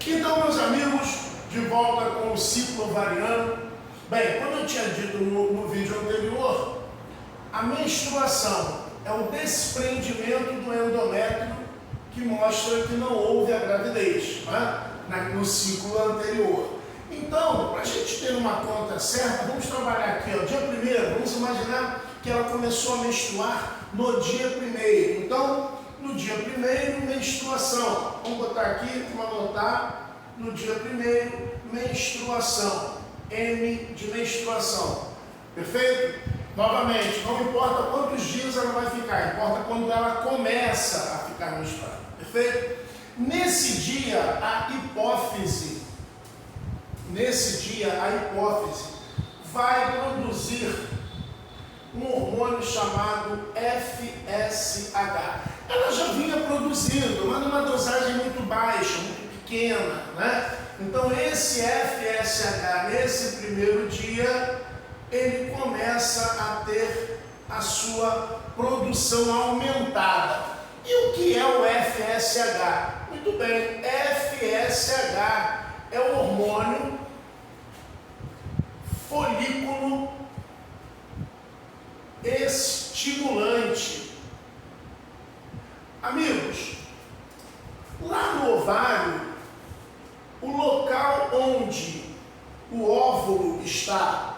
Então, meus amigos, de volta com o ciclo ovariano. Bem, como eu tinha dito no vídeo anterior, a menstruação é o desprendimento do endométrio que mostra que não houve a gravidez, né? No ciclo anterior. Então, para a gente ter uma conta certa, vamos trabalhar aqui, ó, dia 1º, vamos imaginar que ela começou a menstruar no dia 1º. Então, no dia 1º, menstruação. Vamos botar aqui, vamos anotar, no dia 1º, menstruação. M de menstruação. Perfeito? Novamente, não importa quantos dias ela vai ficar, importa quando ela começa a ficar menstruada. Perfeito? Nesse dia, a hipófise vai produzir um hormônio chamado FSH. Ela já vinha produzindo, mas numa dosagem muito baixa, muito pequena, né? Então esse FSH, nesse primeiro dia, ele começa a ter a sua produção aumentada. E o que é o FSH? Muito bem, FSH é o hormônio folículo estimulante. Amigos, lá no ovário, o local onde o óvulo está,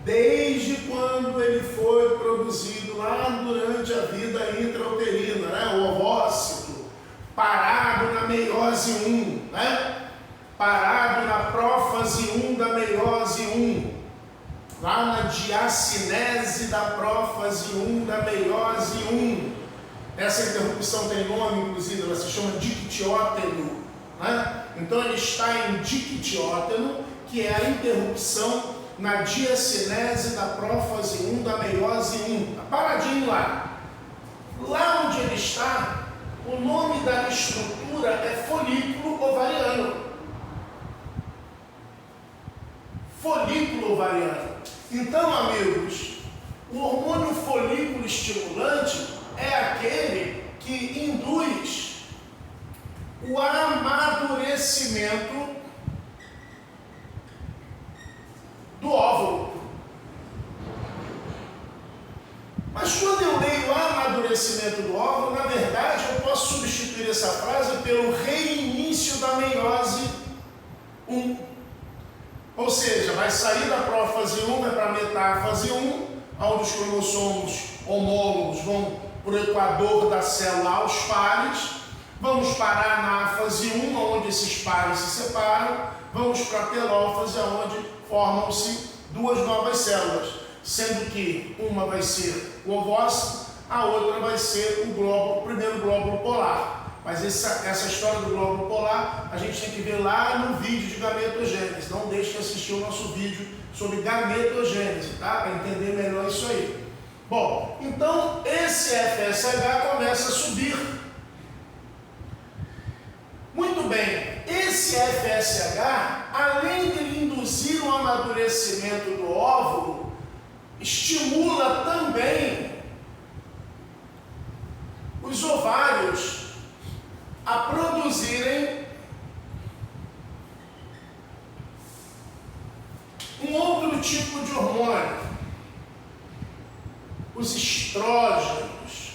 desde quando ele foi produzido lá durante a vida intrauterina, né? O ovócito, parado na meiose 1, né? Parado na prófase 1 da meiose 1, lá na diacinese da prófase 1 da meiose 1. Essa interrupção tem nome, inclusive, ela se chama dictióteno, né? Então ele está em dictióteno, que é a interrupção na diacinese da prófase 1 da meiose 1. Está paradinho lá. Lá onde ele está, o nome da estrutura é folículo ovariano. Folículo ovariano. Então, amigos, o hormônio folículo estimulante é aquele que induz o amadurecimento do óvulo. Mas quando eu leio amadurecimento do óvulo, na verdade eu posso substituir essa frase pelo reinício da meiose 1. Ou seja, vai sair da prófase 1, vai para a metáfase 1, onde os cromossomos homólogos vão para o equador da célula aos pares. Vamos parar na fase 1, onde esses pares se separam. Vamos para a telófase, onde formam-se duas novas células, sendo que uma vai ser o ovócito, a outra vai ser o primeiro glóbulo polar. Mas essa história do glóbulo polar, a gente tem que ver lá no vídeo de gametogênese. Não deixe de assistir o nosso vídeo sobre gametogênese, tá? Para entender melhor isso aí. Bom, então esse FSH começa a subir. Muito bem, esse FSH, além de induzir o amadurecimento do óvulo, estimula também os ovários a produzirem um outro tipo de hormônio, os estrógenos.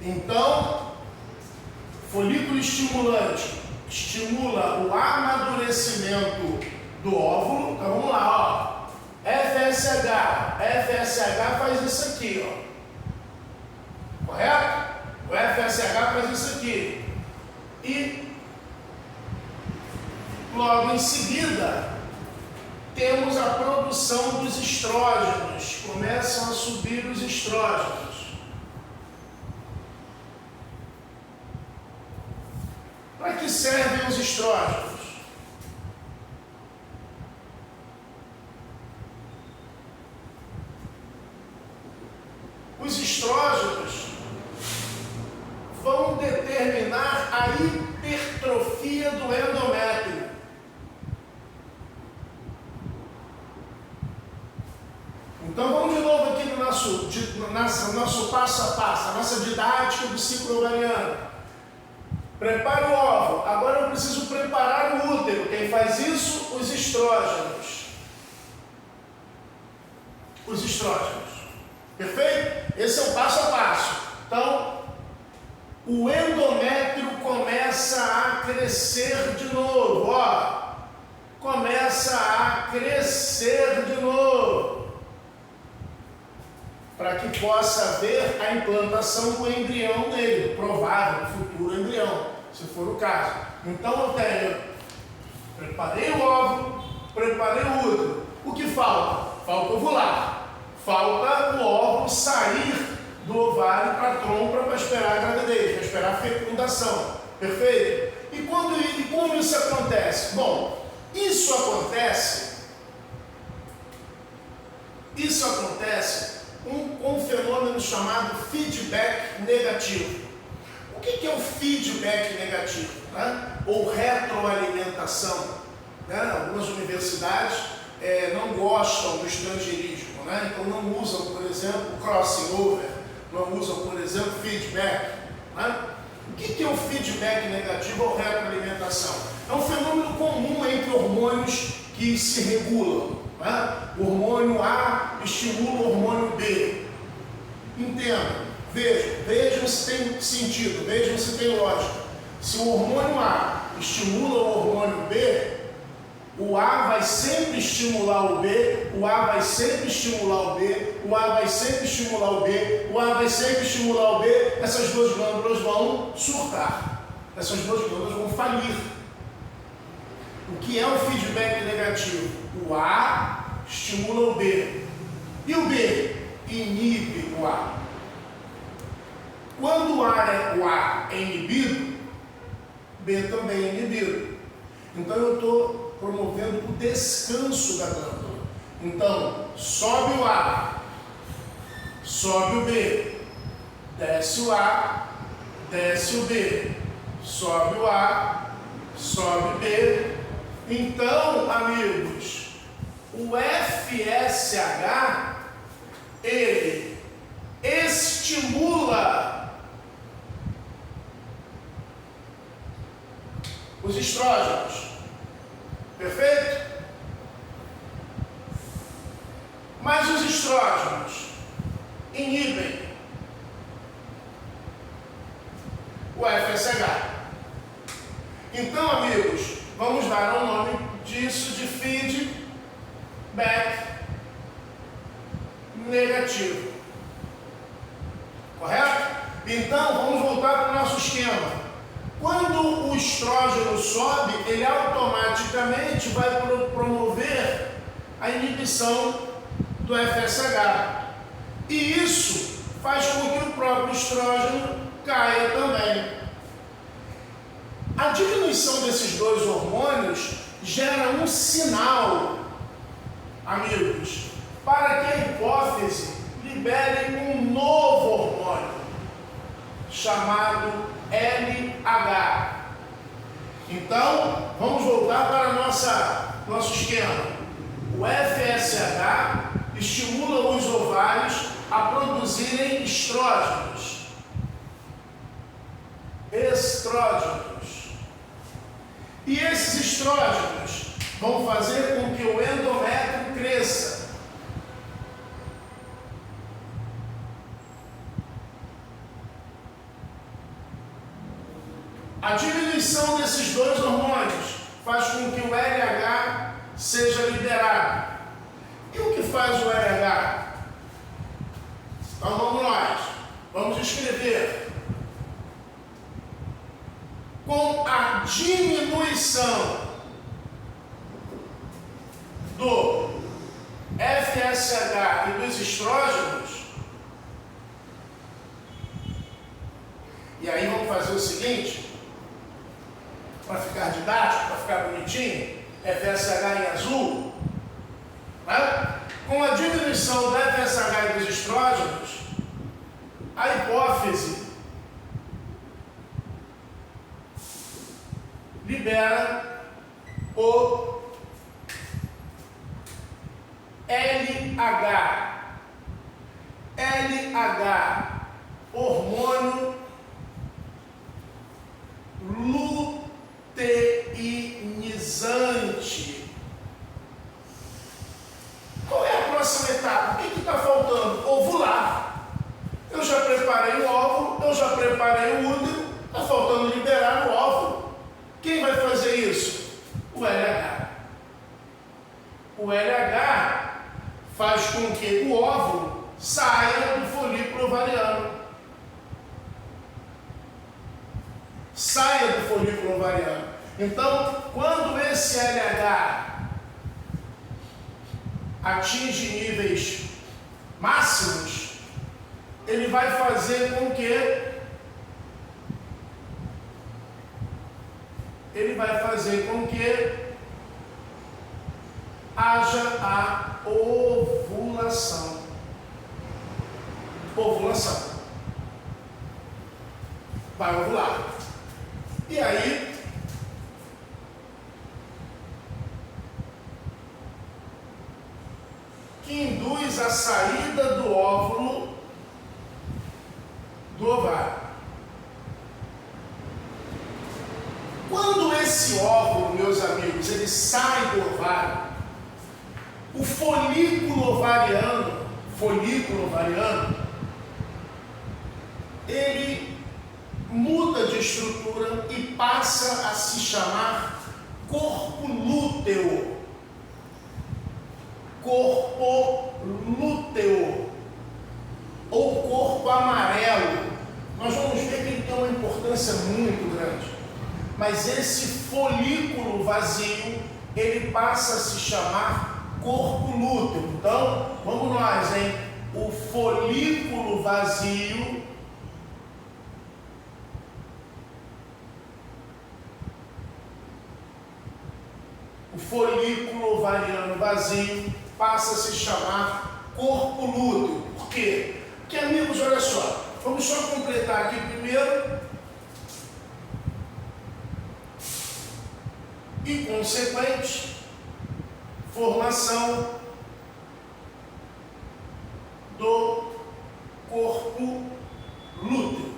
Então, folículo estimulante estimula o amadurecimento do óvulo. Então vamos lá, ó. FSH faz isso aqui, ó. Correto? O FSH faz isso aqui. E logo em seguida temos a produção dos estrógenos. Começam a subir os estrógenos. Para que servem os estrógenos? Os estrógenos vão determinar a hipertrofia do endométrio. Então vamos de novo aqui no nosso passo a passo, a nossa didática do ciclo ovariano. Preparo o óvulo. Agora eu preciso preparar o útero. Quem faz isso? Os estrógenos. Os estrógenos. Perfeito? Esse é o passo a passo. Então, o endométrio começa a crescer de novo. Ó, começa a crescer de novo. Para que possa haver a implantação do embrião nele, provável, futuro embrião, se for o caso. Então eu preparei o óvulo, preparei o útero. O que falta? Falta ovular. Falta o óvulo sair do ovário para a trompa para esperar a gravidez, para esperar a fecundação. Perfeito? E como isso acontece? Bom, isso acontece com um fenômeno chamado feedback negativo. O que é o feedback negativo? Né? Ou retroalimentação? Né? Algumas universidades não gostam do estrangeirismo, né? Então não usam, por exemplo, crossing over, não usam, por exemplo, feedback. Né? O que é o feedback negativo ou retroalimentação? É um fenômeno comum entre hormônios que se regulam. Né? O hormônio A estimula o hormônio B. Entendam, vejam se tem sentido, vejam se tem lógica. Se o hormônio A estimula o hormônio B, o A vai sempre estimular o B, o A vai sempre estimular o B, o A vai sempre estimular o B, o A vai sempre estimular o B, essas duas glândulas vão surtar, essas duas glândulas vão falir. O que é o feedback negativo? O A estimula o B. E o B inibe o A. Quando o A é inibido, B também é inibido. Então eu estou promovendo o descanso da glândula. Então, sobe o A, sobe o B, desce o A, desce o B, sobe o A, sobe o B. Então, amigos, o FSH, ele estimula os estrógenos. Perfeito? Mas os estrógenos inibem o FSH. Então, amigos, vamos dar o nome disso de feedback negativo. Correto? Então, vamos voltar para o nosso esquema. Quando o estrógeno sobe, ele automaticamente vai promover a inibição do FSH. E isso faz com que o próprio estrógeno caia também. A diminuição desses dois hormônios gera um sinal, amigos, para que a hipófise libere um novo hormônio, chamado LH. Então, vamos voltar para nosso esquema. O FSH estimula os ovários a produzirem estrógenos. E esses estrógenos vão fazer com que o endométrio cresça. A diminuição desses dois hormônios faz com que o LH seja liberado. E o que faz o LH? Então vamos nós. Vamos escrever. Com a diminuição do FSH e dos estrógenos, e aí vamos fazer o seguinte, para ficar didático, para ficar bonitinho, FSH em azul, né? Com a diminuição do FSH e dos estrógenos, a hipófise libera o LH, hormônio já preparei o útero, está faltando liberar o óvulo. Quem vai fazer isso? O LH. O LH faz com que o óvulo saia do folículo ovariano. Saia do folículo ovariano. Então, quando esse LH atinge níveis máximos, ele vai fazer com que haja a ovulação. Vai ovular. E aí, que induz a saída do óvulo do ovário. Quando esse óvulo, meus amigos, ele sai do ovário, o folículo ovariano, ele muda de estrutura e passa a se chamar corpo lúteo. Corpo lúteo ou corpo amarelo. Nós vamos ver que ele tem uma importância muito grande. Mas esse folículo vazio, ele passa a se chamar corpo lúteo. Então, vamos nós, hein? O folículo vazio ovariano vazio passa a se chamar corpo lúteo. Por quê? Porque, amigos, olha só, vamos só completar aqui primeiro e consequente formação do corpo lúteo.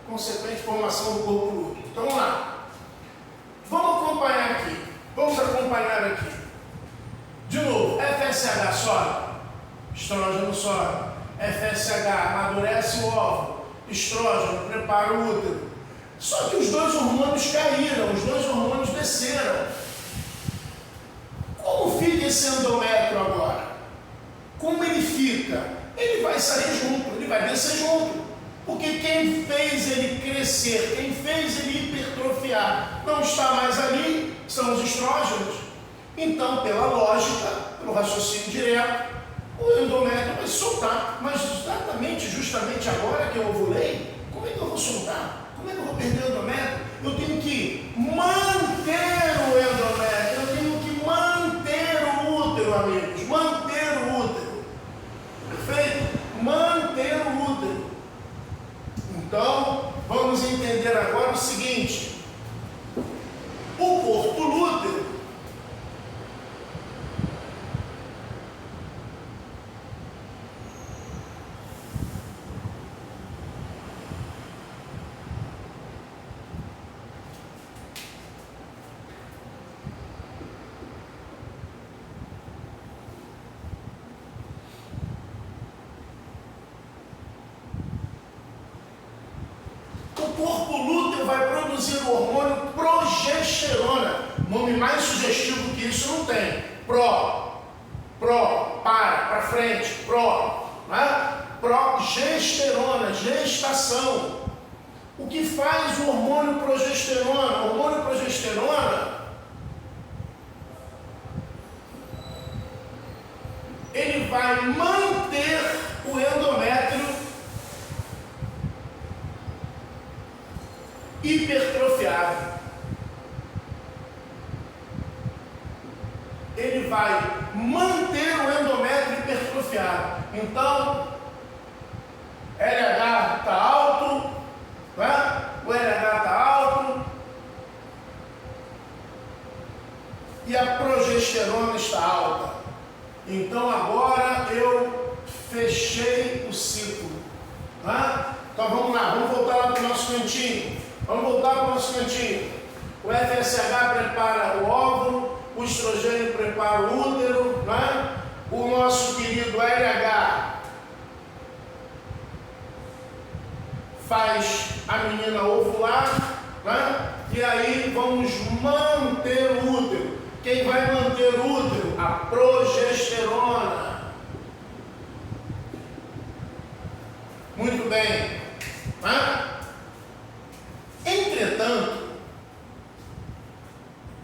Consequente formação do corpo lúteo. Então, vamos lá. Vamos acompanhar aqui. Vamos acompanhar aqui. De novo, FSH sobe, estrógeno sobe. FSH amadurece o óvulo, estrógeno prepara o útero. Só que os dois hormônios caíram, os dois hormônios desceram. Como fica esse endométrio agora? Como ele fica? Ele vai sair junto, ele vai descer junto. Porque quem fez ele crescer, quem fez ele hipertrofiar, não está mais ali, são os estrógenos. Então, pela lógica, pelo raciocínio direto, o endométrio vai soltar. Mas justamente agora que eu ovulei, como é que eu vou soltar? Como é que eu vou perder o endométrio? Eu tenho que manter o endométrio, eu tenho que manter o útero, amigos, manter o útero. Perfeito? Manter o útero. Então, vamos entender agora o seguinte: o corpo lúteo vai produzir o hormônio progesterona. Nome mais sugestivo que isso não tem. Para frente, né? Progesterona, gestação. O que faz o hormônio progesterona? O hormônio progesterona, ele vai manter o endométrio hipertrofiado. Ele vai manter o endométrio hipertrofiado. Então, LH está alto, né? O LH está alto e a progesterona está alta. Então, agora eu fechei o ciclo, né? Então, vamos lá, vamos voltar lá para o nosso cantinho. O FSH prepara o óvulo, o estrogênio prepara o útero, né? O nosso querido LH faz a menina ovular, né? E aí vamos manter o útero. Quem vai manter o útero? A progesterona. Muito bem. Né? Entretanto,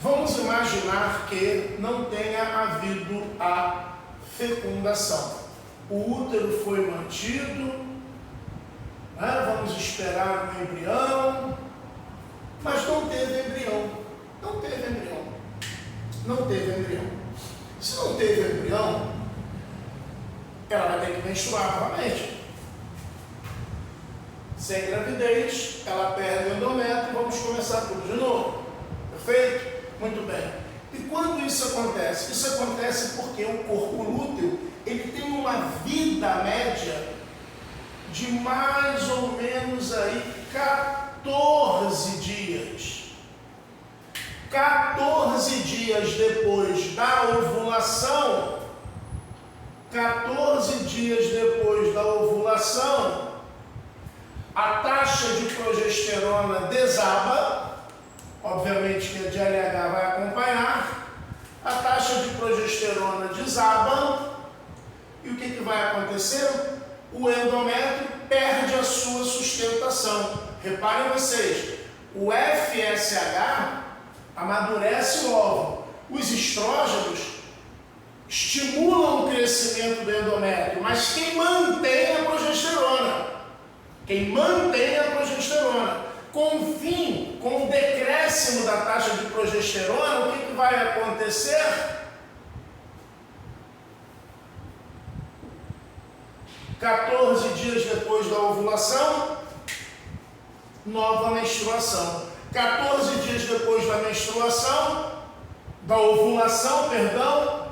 vamos imaginar que não tenha havido a fecundação. O útero foi mantido, né? Vamos esperar um embrião, mas não teve embrião. Não teve embrião. Não teve embrião. Se não teve embrião, ela vai ter que menstruar novamente. Sem gravidez, ela perde o endométrio e vamos começar tudo de novo. Perfeito? Muito bem. E quando isso acontece? Isso acontece porque o corpo lúteo, ele tem uma vida média de mais ou menos aí 14 dias. 14 dias depois da ovulação, 14 dias depois da ovulação, a taxa de progesterona desaba, obviamente que a de LH vai acompanhar, a taxa de progesterona desaba, e o que vai acontecer? O endométrio perde a sua sustentação. Reparem vocês, o FSH amadurece o óvulo. Os estrógenos estimulam o crescimento do endométrio, mas quem mantém a progesterona? Quem mantém a progesterona? Com o decréscimo da taxa de progesterona, o que vai acontecer? (14 dias depois da ovulação, nova menstruação. 14 dias depois da menstruação, da ovulação, perdão,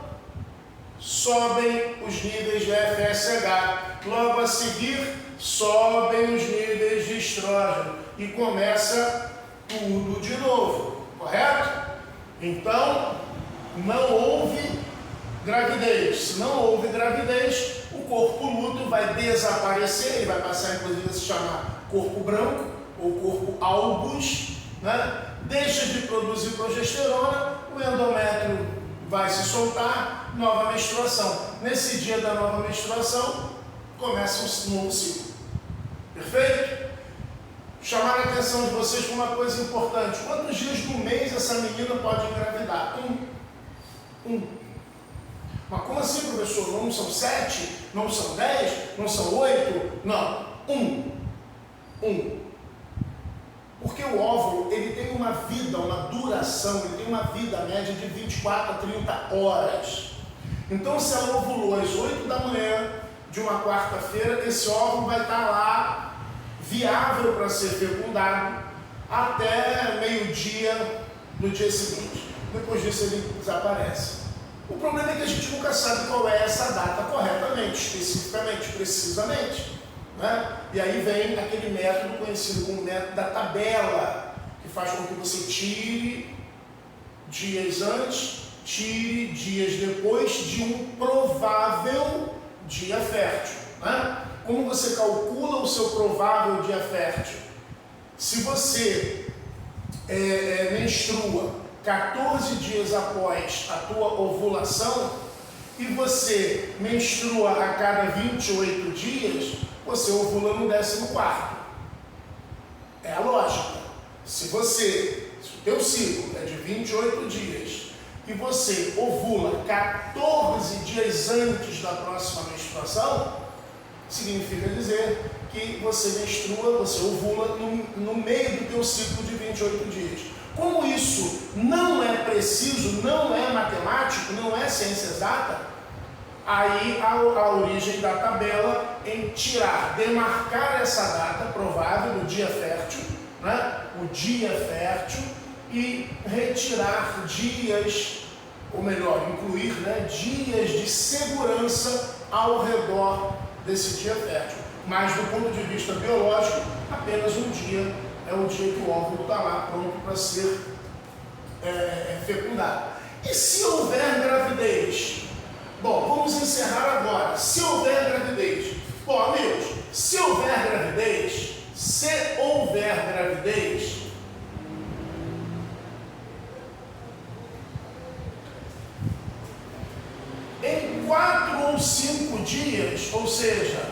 sobem os níveis de FSH. Logo a seguir, sobem os níveis de estrógeno e começa tudo de novo, correto? Então, não houve gravidez. Se não houve gravidez, o corpo lúteo vai desaparecer, ele vai passar inclusive a se chamar corpo branco ou corpo albus, né? Deixa de produzir progesterona, o endométrio vai se soltar, nova menstruação. Nesse dia da nova menstruação, começa um novo ciclo. Perfeito? Chamar a atenção de vocês para uma coisa importante. Quantos dias do mês essa menina pode engravidar? Um. Mas como assim, professor? Não são 7? Não são 10? Não são 8? Não. Um. Porque o óvulo, ele tem uma vida, uma duração, ele tem uma vida média de 24 a 30 horas. Então, se ela ovulou às 8 da manhã de uma quarta-feira, esse óvulo vai estar lá, viável para ser fecundado, até meio-dia do dia seguinte. Depois disso, ele desaparece. O problema é que a gente nunca sabe qual é essa data corretamente, especificamente, precisamente. Né? E aí vem aquele método conhecido como método da tabela, que faz com que você tire dias antes, tire dias depois de um provável dia fértil. Né? Como você calcula o seu provável dia fértil? Se você menstrua 14 dias após a tua ovulação e você menstrua a cada 28 dias, você ovula no 14º. É a lógica. Se o teu ciclo é de 28 dias e você ovula 14 dias antes da próxima menstruação, significa dizer que você menstrua, você ovula no meio do teu ciclo de 28 dias. Como isso não é preciso, não é matemático, não é ciência exata, aí a origem da tabela em demarcar essa data provável do dia fértil, né? O dia fértil, e retirar dias, ou melhor, incluir, né, dias de segurança ao redor desse dia fértil. Mas do ponto de vista biológico, apenas um dia é o dia que o óvulo está lá pronto para ser fecundado. E se houver gravidez? Bom, vamos encerrar agora. Se houver gravidez, bom, amigos, se houver gravidez, se ou seja,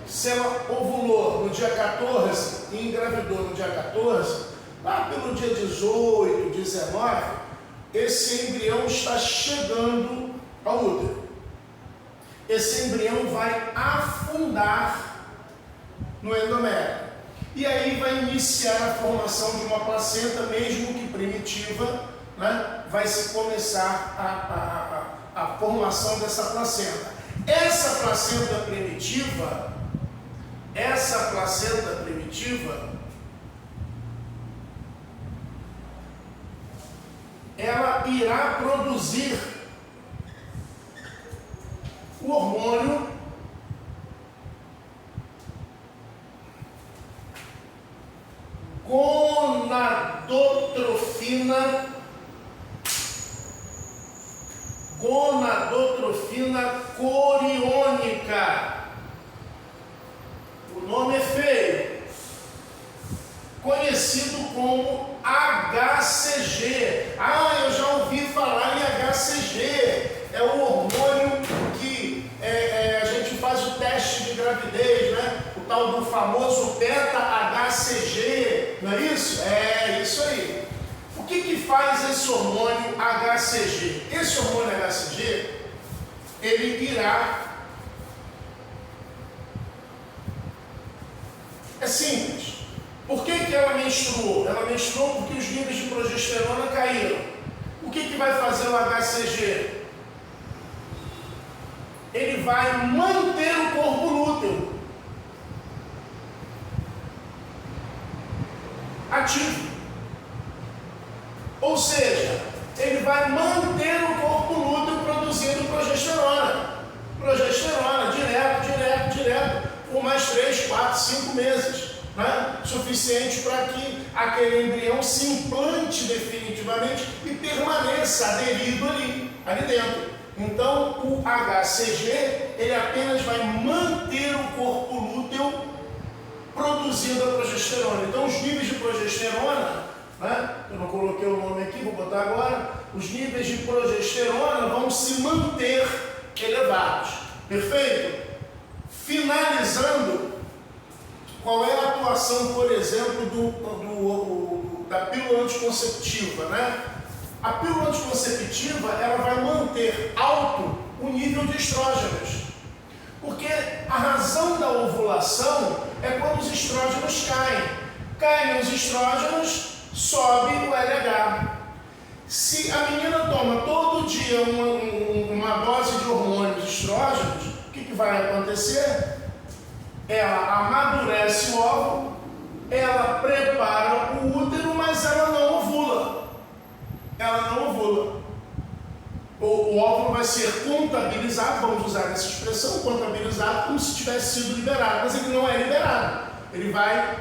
se ela ovulou no dia 14 e engravidou no dia 14, lá pelo dia 18, 19, esse embrião está chegando ao útero. Esse embrião vai afundar no endométrio. E aí vai iniciar a formação de uma placenta, mesmo que primitiva, né? Vai se começar a formação dessa placenta. Essa placenta primitiva, ela irá produzir o hormônio gonadotrofina coriônica. O nome é feio. Conhecido como HCG. Ah, eu já ouvi falar em HCG. É o hormônio que a gente faz o teste de gravidez, né? O tal do famoso beta-HCG, não é isso? É isso aí. O que faz esse hormônio HCG? Esse hormônio HCG, ele irá... É simples. Por que ela menstruou? Ela menstruou porque os níveis de progesterona caíram. O que vai fazer o HCG? Ele vai manter o corpo lúteo ativo. Ou seja, ele vai manter o corpo lúteo produzindo progesterona. Progesterona, direto, por mais 3, 4, 5 meses. Né? Suficiente para que aquele embrião se implante definitivamente e permaneça aderido ali dentro. Então, o HCG, ele apenas vai manter o corpo lúteo produzindo a progesterona. Então, os níveis de progesterona, né? Eu não coloquei o nome aqui, vou botar agora. Os níveis de progesterona vão se manter elevados. Perfeito? Finalizando, qual é a atuação, por exemplo, da pílula anticonceptiva, né? A pílula anticonceptiva, ela vai manter alto o nível de estrógenos. Porque a razão da ovulação é quando os estrógenos caem. Caem os estrógenos, sobe o LH. Se a menina toma todo dia uma dose de hormônios estrógenos, o que vai acontecer? Ela amadurece o óvulo, ela prepara o útero, mas ela não ovula. O óvulo vai ser contabilizado, vamos usar essa expressão, contabilizado como se tivesse sido liberado, mas ele não é liberado. Ele vai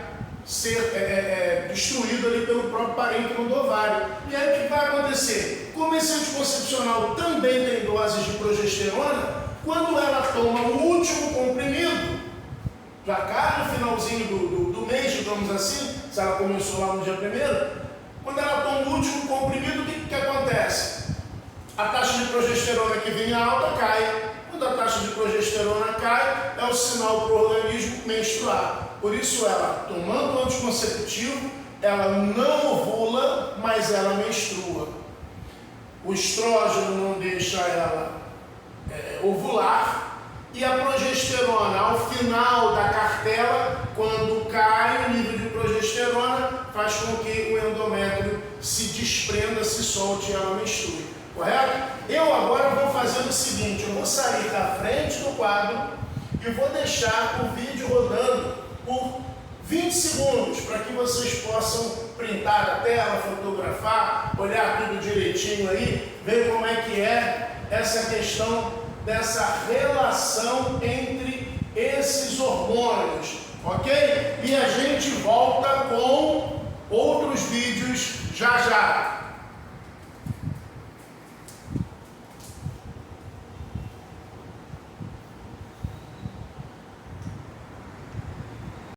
ser destruído ali pelo próprio parênquima do ovário. E aí o que vai acontecer? Como esse anticoncepcional também tem doses de progesterona, quando ela toma o último comprimido, já cá no finalzinho do mês, digamos assim, se ela começou lá no dia 1º, quando ela toma o último comprimido, o que acontece? A taxa de progesterona que vinha alta cai. Quando a taxa de progesterona cai, é o sinal para o organismo menstruar. Por isso ela, tomando o anticonceptivo, ela não ovula, mas ela menstrua. O estrógeno não deixa ela ovular. E a progesterona, ao final da cartela, quando cai o nível de progesterona, faz com que o endométrio se desprenda, se solte e ela menstrue. Correto? Eu agora vou fazer o seguinte, eu vou sair da frente do quadro e vou deixar o vídeo rodando por 20 segundos, para que vocês possam printar a tela, fotografar, olhar tudo direitinho aí, ver como é que é essa questão dessa relação entre esses hormônios, ok? E a gente volta com outros vídeos já já.